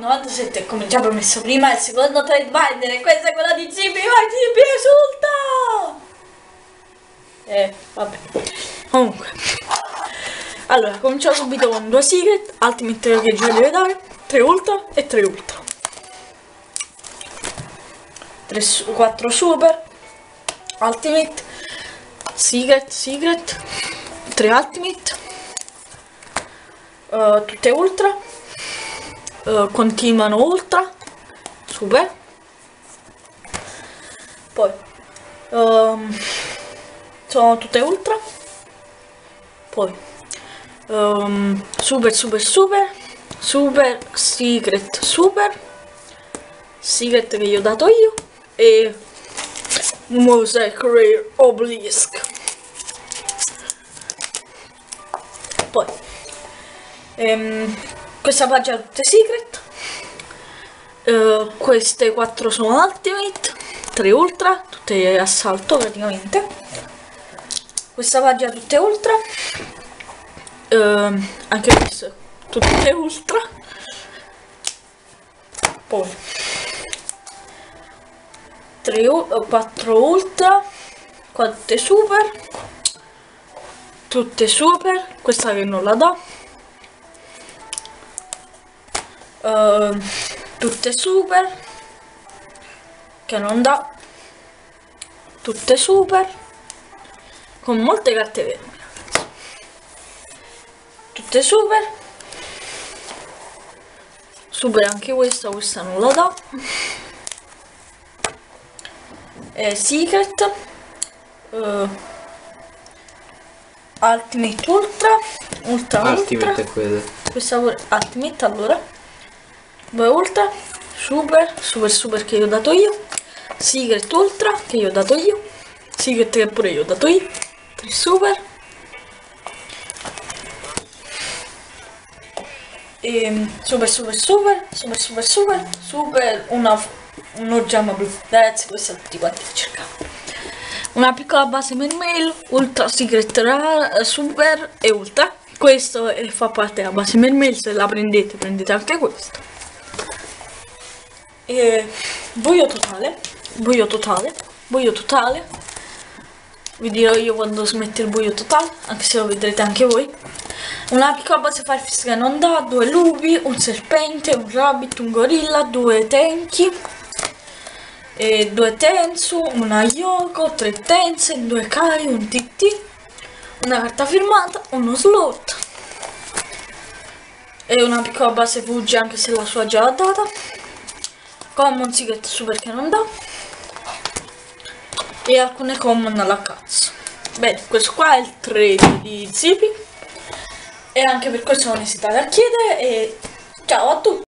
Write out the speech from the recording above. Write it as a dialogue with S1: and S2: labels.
S1: 97, come già promesso prima, è il secondo trade binder e questo è quello di Zipi, vai Zipi, esulta! Vabbè. Comunque. Allora, cominciamo subito con 2 secret, ultimate che già deve dare, 3 ultra e 3 ultra. 4 super, ultimate, secret, 3 ultimate, tutte ultra, continuano ultra, super, poi sono tutte ultra, poi super, secret che gli ho dato io e Mosaic Rare Obelisk. Poi questa pagina tutte secret, queste 4 sono ultimate, 3 ultra, tutte assalto praticamente. Questa pagina tutte ultra, anche queste tutte ultra. Poi 4 ultra, 4 tutte super, questa che non la dà, tutte super che non dà, tutte super con molte carte vere, tutte super anche questa non la dà, secret, ultimate ultra
S2: ultimate è quella.
S1: Questa pure ultimate, allora 2 ultra, super che io ho dato io, secret ultra che io ho dato io, secret che pure io ho dato io, 3 super e super uno gemma blu, ragazzi, questo tutti quanti cercavano. Una piccola base mermail, ultra, secret, rara, super e ultra. Questo fa parte della base mermail, se la prendete anche questo. E buio totale. Vi dirò io quando smette il buio totale, anche se lo vedrete anche voi. Una piccola base Firefist che non dà, 2 lupi, un serpente, un rabbit, un gorilla, 2 tenchi, e 2 Tensu, una Yoko, 3 Tense, 2 Kai, un TT, una carta firmata, uno slot e una piccola base Fuji anche se la sua già l'ha data, common secret super che non dà e alcune common alla cazzo. Bene, questo qua è il trade di Zipi e anche per questo non esitate a chiedere e ciao a tutti.